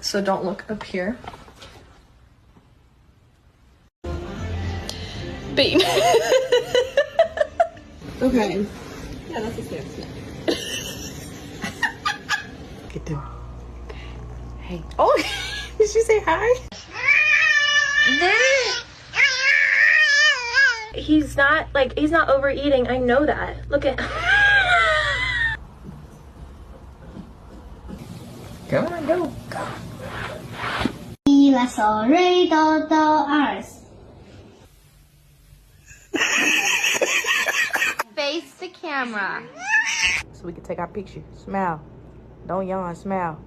so don't look up here. Babe. Okay. Yeah, that's a stance. Get there. Hey. Oh, did she say hi? He's not overeating. I know that. Look at. Come on, go. Face the camera. So we can take our picture. Smile. Don't yawn, smile.